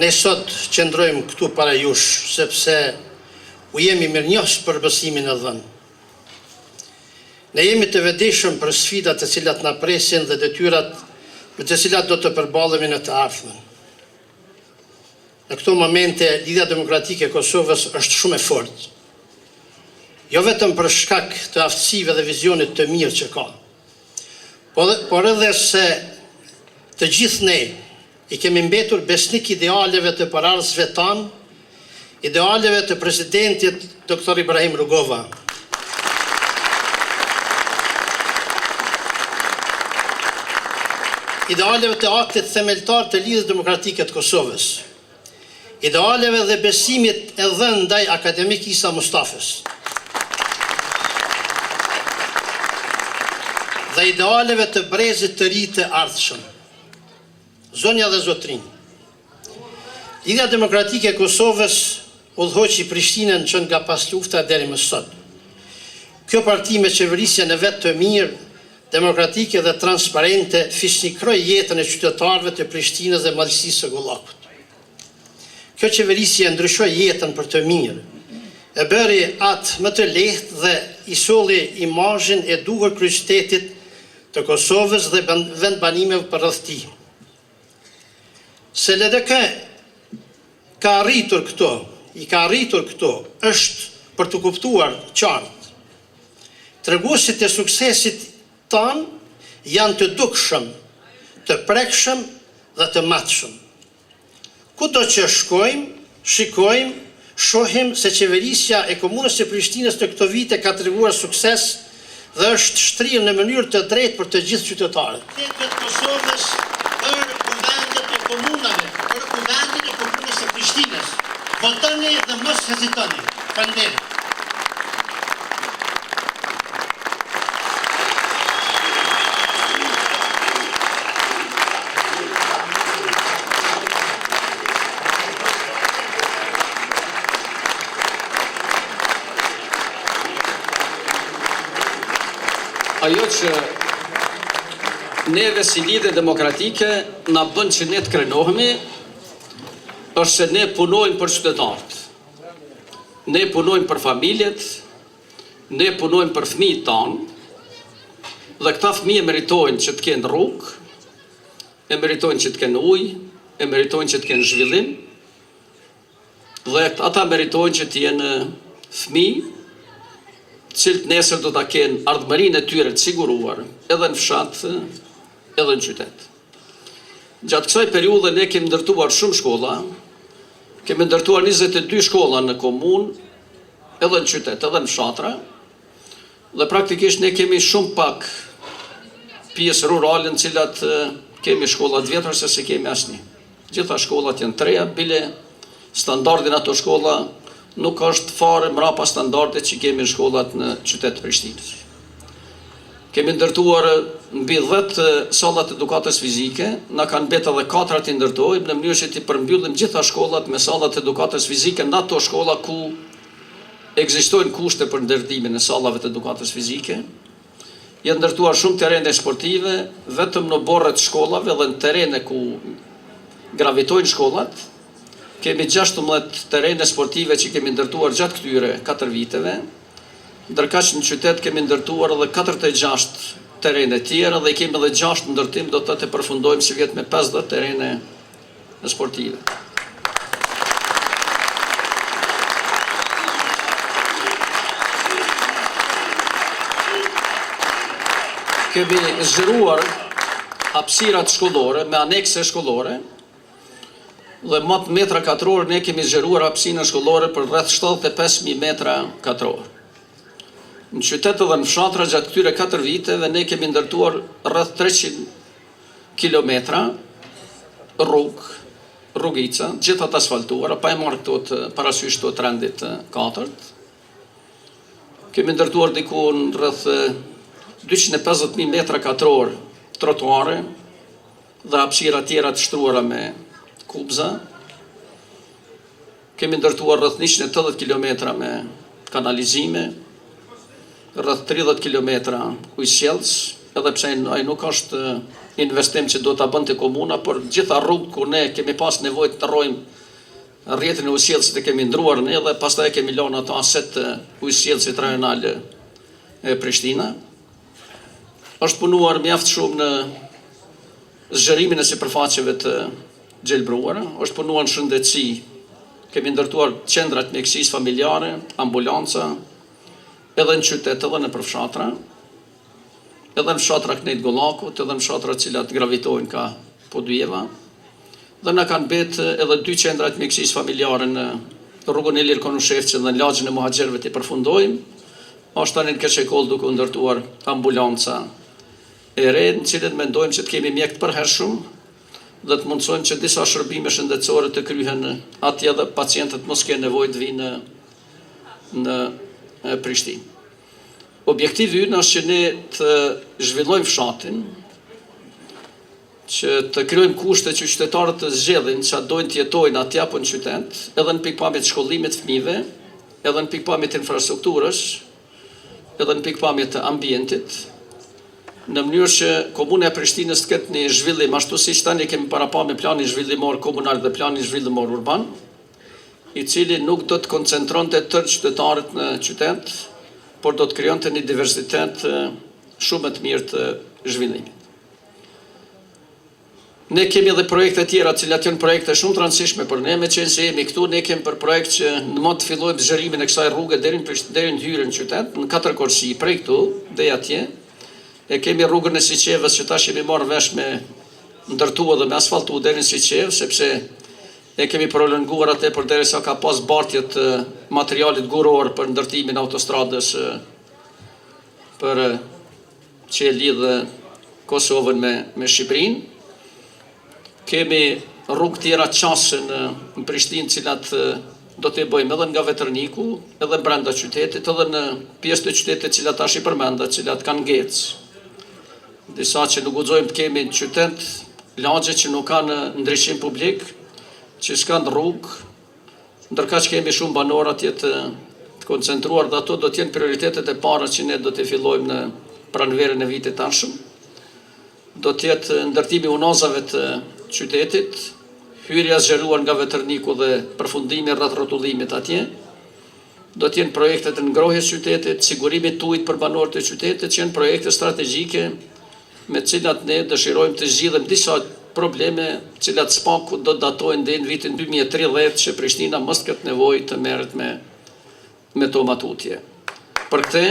Ne sot qëndrojmë këtu para jush, sepse u jemi mirënjohës për besimin e dhënë. Ne jemi të vetëdijshëm për sfidat të cilat na presin dhe detyrat me të cilat do të përballemi në të ardhmen. Në këto momente, Lidhja Demokratike e Kosovës është shumë e fortë. Jo vetëm për shkak të aftësive dhe vizionit të mirë që ka, por edhe se të gjithë ne i kemi mbetur besnik idealeve të paraardhësve tanë, idealeve të presidentit Dr. Ibrahim Rugova. Idealeve të aktit themeltar të Lidhjes Demokratike të Kosovës. Idealeve dhe besimit e dhënë ndaj akademik Isa Mustafës. Dhe idealeve të brezit të ri të ardhshëm. Zonja dhe zotrinj, Lidhja Demokratike e Kosovës udhëhoqi Prishtinën që nga pas lufta deri më sot. Kjo parti me qeverisjen e vet të mirë, demokratike dhe transparente fisnikroi jetën e qytetarëve të Prishtinës dhe Madhësisë së Gollakut. Kjo qeverisje ndryshoi jetën për të mirë, e bëri atë më të lehtë dhe i solli imazhin e duhur kryeqytetit të Kosovës dhe vendbanimeve për rreth tij. Se LDK ka arritur këto, është për të kuptuar qartë. Treguesit e suksesit tanë janë të dukshëm, të prekshëm dhe të matshëm. Kudo që shkojmë, shikojmë, shohim se qeverisja e Komunës së Prishtinës të këto vite ka treguar sukses dhe është shtrirë në mënyrë të drejtë për të gjithë qytetarët. Qytetet Kosovës për kuvendet e komunave, për kuvendet e Komunës së Prishtinës. Votoni dhe mos hezitoni. Faleminderit. Ajo që neve si Lidhje Demokratike na bën që ne të krenohemi, është se ne punojmë për qytetarët. Ne punojmë për familjet, ne punojmë për fëmijët tanë, dhe këta fëmijë meritojnë që të kenë rrugë, e meritojnë që të kenë ujë, e meritojnë që të kenë zhvillim, dhe ata meritojnë që të jenë fëmijë cilët nesër do ta kenë ardhmërinë e tyre të siguruar, edhe në fshat, edhe në qytet. Gjatë kësaj periudhe ne kemi ndërtuar shumë shkolla, kemi ndërtuar 22 shkolla në komunë, edhe në qytet, edhe në fshatra, dhe praktikisht ne kemi shumë pak pjesë rurale në cilat kemi shkolla të vjetra se se kemi asnjë. Gjitha shkollat janë të reja, bile standardin ato shkolla nuk është fare mrapa standardet që kemi në shkollat në qytet të Prishtinës. Kemi ndërtuar mbi 10 sallat edukatës fizike, na kanë mbet edhe 4 të ndërtojmë në mënyrë që të përmbyllim gjitha shkollat me sallat edukatës fizike në ato shkolla ku ekzistojnë kushte për ndërtimin e sallave të edukatës fizike. Janë ndërtuar shumë terene sportive, vetëm në borret shkollave dhe në terene ku gravitojnë shkollat. Kemi 16 terene sportive që kemi ndërtuar gjatë këtyre 4 viteve, ndërkaq në qytet kemi ndërtuar edhe 46 terene tjera dhe kemi edhe 6 ndërtim, do të përfundojmë si vjet me 50 terene sportive. Kemi zgjeruar hapësirat shkollore me anekse shkollore, dhe mat metra katror ne kemi zgjeruar hapësirën shkollore për rreth 75.000 metra katror. Në qytet dhe në fshatra gjatë këtyre 4 viteve ne kemi ndërtuar rreth 300 kilometra rrugica, gjitha të asfaltuara, pa e marrë këto të parasysh të trendit 4. Kemi ndërtuar dikun rreth 250.000 metra katror trotuare dhe hapësira tjera të shtruara me kubza. Kemi ndërtuar rreth 180 km me kanalizime, rreth 30 km ujësjellës, edhe pse ai nuk është investim që do të bënte komuna, por gjitha rrugë ku ne kemi pas nevojë të rrojmë rrjetin e ujësjellësit e kemi ndruar ne dhe pastaj kemi lënë ato aset ujësjellësit rajonal e Prishtina. Është punuar mjaft shumë në zgjerimin e sipërfaqeve të gjelbruara, është punuar në shëndetësi, kemi ndërtuar qendrat mjekësisë familjare, ambulanca, edhe në qytet, edhe në përfshatra, edhe në fshatra Knejt Gollakut, edhe në fshatra cilat gravitojnë ka Podujeva, dhe na kanë betë edhe 2 qendrat mjekësisë familjare në rrugën Ilir Konushevci dhe në lagjin e muhaxherëve të përfundojmë. Është tani në Keqekoll duke u ndërtuar ambulanca e re, në cilët mendojmë që të kemi mjek të përhershëm dhe të mundsojmë që disa shërbime shëndetësore të kryhen atje dhe pacientët mos kenë nevojë të vinë në Prishtinë. Objektivi ynë është që ne të zhvillojmë fshatin, që të krijojmë kushte që qytetarët të zgjedhin çfarë dojnë të jetojnë atje apo në qytet, edhe në pikpamje të shkollimit të fëmijëve, edhe në pikpamje të infrastrukturës, edhe në pikpamje të ambientit, në mënyrë që komuna e Prishtinës të ketë një zhvillim ashtu siç tani kemi parapamje planin zhvillimor komunal dhe planin zhvillimor urban, i cili nuk do të koncentronte tërë qytetarët në qytet, por do të krijonte një diversitet shumë të mirë të zhvillimit. Ne kemi edhe projekte tjera, cilat janë projekte shumë të rëndësishme për ne, me qenë se jemi këtu, ne kemi për projekt që në mund të fillojmë zgjerimin e kësaj rruge deri në hyrjen në qytet, në 4 korsi, prej këtu deri atje. E kemi rrugën e Siqevës që tash jemi marrë vesh me ndërtuar dhe me asfaltu deri në Siqevë, sepse e kemi prolonguar atë për derisa ka pas bartje të materialit guror për ndërtimin e autostradës për që e lidh Kosovën me Shqipërinë. Kemi rrugë tjera qasë në Prishtinë, cilat do të bëjmë edhe nga Vetërniku, edhe brenda qytetit, edhe në pjesë të qytetit cilat tash i përmenda, cilat kanë ngecë. Disa që nuk guxojmë të kemi në qytet, lagje që nuk kanë ndryshim publik, që s'kanë rrugë, ndërkaq që kemi shumë banor atje të koncentruar dhe ato do të jenë prioritetet e para që ne do të fillojmë në pranverën e vitit tashëm. Do të jetë ndërtimi i unazave të qytetit, hyrja zgjeruar nga Vetërniku dhe përfundimi rreth rrotullimit atje. Do të jenë projektet e ngrohjes së qytetit, sigurimi të ujit për banorët e qytetit, që janë projekte strategjike me të cilat ne dëshirojmë të zgjidhim disa probleme, të cilat spaku do të datojnë deri në vitin 2030 që Prishtina mos ketë nevojë të merret me to matutje. Për këtë